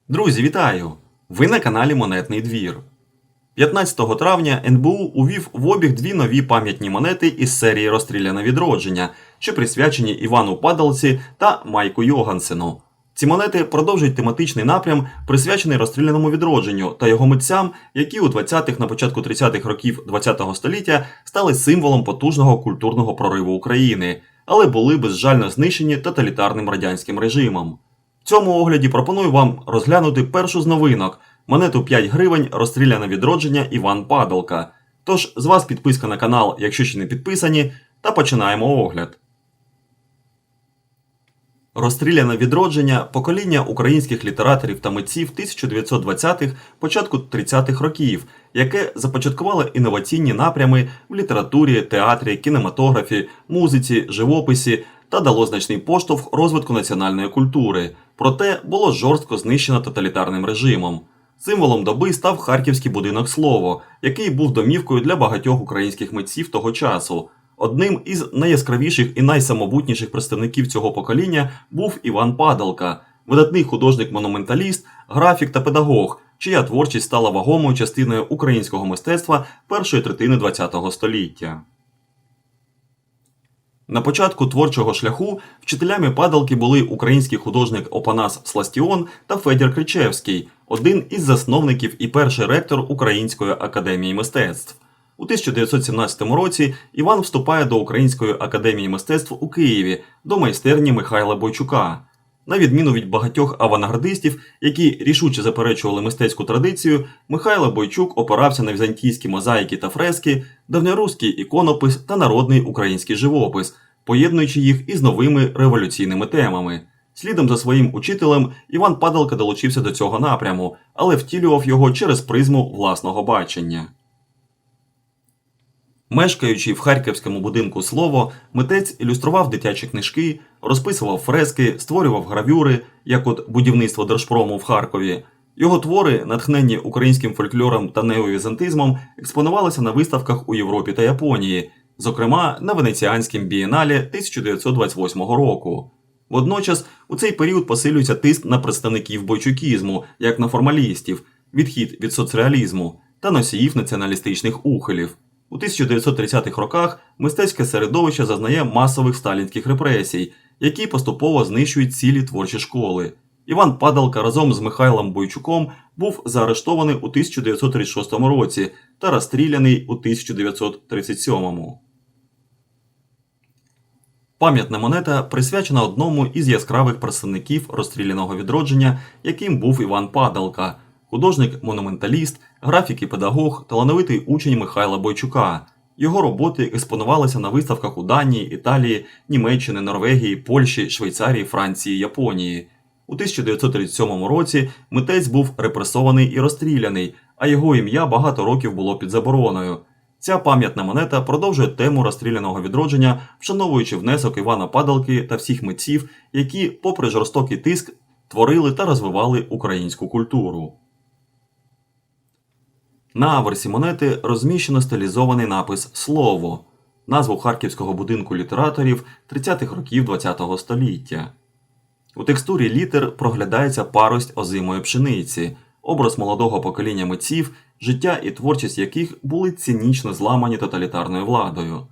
Друзі, вітаю! Ви на каналі Монетний двір. 15 травня НБУ увів в обіг дві нові пам'ятні монети із серії «Розстріляне відродження», що присвячені Івану Падалці та Майку Йогансену. Ці монети продовжують тематичний напрям, присвячений розстріляному відродженню та його митцям, які у 20-х на початку 30-х років ХХ століття стали символом потужного культурного прориву України, але були безжально знищені тоталітарним радянським режимом. В цьому огляді пропоную вам розглянути першу з новинок – монету 5 гривень «Розстріляне відродження Іван Падалка». Тож, з вас підписка на канал, якщо ще не підписані, та починаємо огляд. «Розстріляне відродження» – покоління українських літераторів та митців 1920-х, початку 30-х років, яке започаткувало інноваційні напрями в літературі, театрі, кінематографі, музиці, живописі та дало значний поштовх розвитку національної культури, проте було жорстко знищено тоталітарним режимом. Символом доби став Харківський будинок «Слово», який був домівкою для багатьох українських митців того часу. Одним із найяскравіших і найсамобутніших представників цього покоління був Іван Падалка, видатний художник-монументаліст, графік та педагог, чия творчість стала вагомою частиною українського мистецтва першої третини ХХ століття. На початку творчого шляху вчителями Падалки були український художник Опанас Сластіон та Федір Кричевський, один із засновників і перший ректор Української академії мистецтв. У 1917 році Іван вступає до Української академії мистецтв у Києві, до майстерні Михайла Бойчука. На відміну від багатьох авангардистів, які рішуче заперечували мистецьку традицію, Михайло Бойчук опирався на візантійські мозаїки та фрески, давньоруський іконопис та народний український живопис, поєднуючи їх із новими революційними темами. Слідом за своїм учителем Іван Падалка долучився до цього напряму, але втілював його через призму власного бачення. Мешкаючи в харківському будинку «Слово», митець ілюстрував дитячі книжки, розписував фрески, створював гравюри, як от будівництво Держпрому в Харкові. Його твори, натхненні українським фольклором та неовізантизмом, експонувалися на виставках у Європі та Японії, зокрема на Венеціанському бієнале 1928 року. Водночас, у цей період посилюється тиск на представників бойчукізму, як на формалістів, відхід від соцреалізму та носіїв націоналістичних ухилів. У 1930-х роках мистецьке середовище зазнає масових сталінських репресій, які поступово знищують цілі творчі школи. Іван Падалка разом з Михайлом Бойчуком був заарештований у 1936 році та розстріляний у 1937. Пам'ятна монета присвячена одному із яскравих представників розстріляного відродження, яким був Іван Падалка – художник-монументаліст, графік і педагог, талановитий учень Михайла Бойчука. Його роботи експонувалися на виставках у Данії, Італії, Німеччини, Норвегії, Польщі, Швейцарії, Франції, Японії. У 1937 році митець був репресований і розстріляний, а його ім'я багато років було під забороною. Ця пам'ятна монета продовжує тему розстріляного відродження, вшановуючи внесок Івана Падалки та всіх митців, які, попри жорстокий тиск, творили та розвивали українську культуру. На аверсі монети розміщено стилізований напис «Слово» – назву Харківського будинку літераторів 30-х років ХХ століття. У текстурі літер проглядається парость озимої пшениці, образ молодого покоління митців, життя і творчість яких були цинічно зламані тоталітарною владою.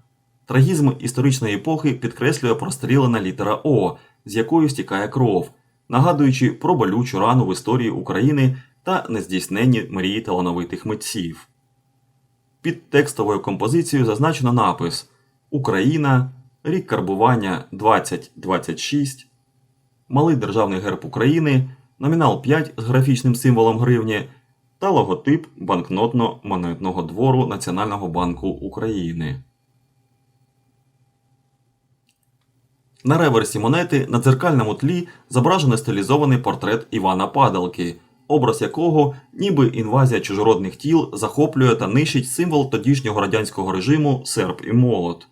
Трагізм історичної епохи підкреслює прострілена літера «О», з якою стікає кров, нагадуючи про болючу рану в історії України та нездійсненні мрії талановитих митців. Під текстовою композицією зазначено напис «Україна», рік карбування 2026, малий державний герб України, номінал 5 з графічним символом гривні та логотип банкнотно-монетного двору Національного банку України. На реверсі монети на дзеркальному тлі зображено стилізований портрет Івана Падалки, образ якого, ніби інвазія чужородних тіл, захоплює та нищить символ тодішнього радянського режиму серп і молот.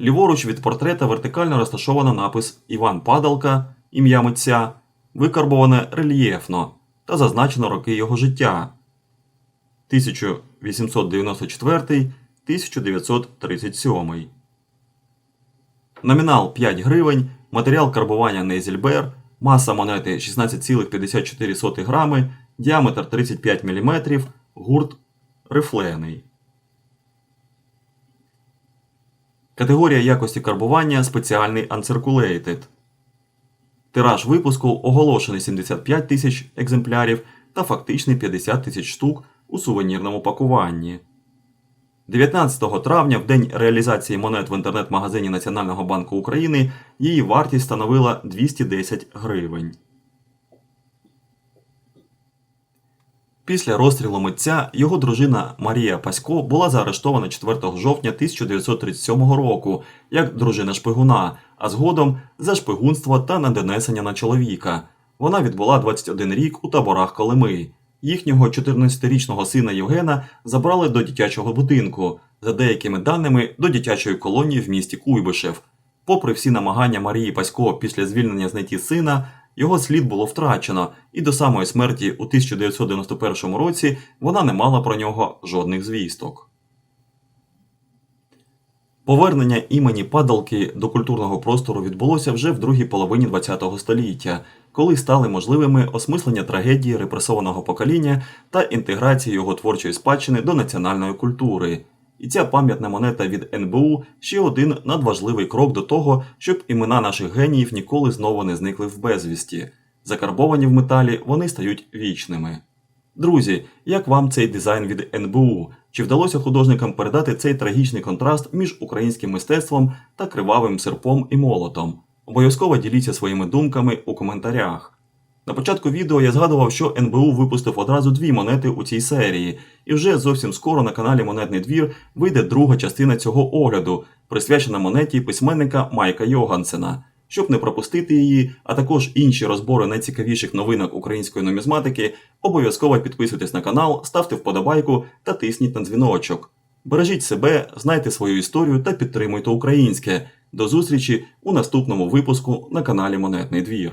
Ліворуч від портрета вертикально розташовано напис «Іван Падалка», ім'я митця, викарбоване рельєфно та зазначено роки його життя – 1894-1937. Номінал 5 гривень, матеріал карбування Нейзельбер, Маса монети 16,54 грами, діаметр 35 мм, гурт рифлений. Категорія якості карбування спеціальний Uncirculated. Тираж випуску оголошений 75 тисяч екземплярів та фактичний 50 тисяч штук у сувенірному пакуванні. 19 травня, в день реалізації монет в інтернет-магазині Національного банку України, її вартість становила 210 гривень. Після розстрілу митця його дружина Марія Пасько була заарештована 4 жовтня 1937 року як дружина шпигуна, а згодом за шпигунство та надонесення на чоловіка. Вона відбула 21 рік у таборах Колими. Їхнього 14-річного сина Євгена забрали до дитячого будинку, за деякими даними до дитячої колонії в місті Куйбишев. Попри всі намагання Марії Пасько після звільнення знайти сина, його слід було втрачено, і до самої смерті у 1991 році вона не мала про нього жодних звісток. Повернення імені Падалки до культурного простору відбулося вже в другій половині ХХ століття, коли стали можливими осмислення трагедії репресованого покоління та інтеграція його творчої спадщини до національної культури. І ця пам'ятна монета від НБУ – ще один надважливий крок до того, щоб імена наших геніїв ніколи знову не зникли в безвісті. Закарбовані в металі, вони стають вічними. Друзі, як вам цей дизайн від НБУ? Чи вдалося художникам передати цей трагічний контраст між українським мистецтвом та кривавим серпом і молотом? Обов'язково діліться своїми думками у коментарях. На початку відео я згадував, що НБУ випустив одразу 2 монети у цій серії, і вже зовсім скоро на каналі Монетний двір вийде друга частина цього огляду, присвячена монеті письменника Майка Йогансена. Щоб не пропустити її, а також інші розбори найцікавіших новинок української нумізматики, обов'язково підписуйтесь на канал, ставте вподобайку та тисніть на дзвіночок. Бережіть себе, знайте свою історію та підтримуйте українське. До зустрічі у наступному випуску на каналі Монетний двір.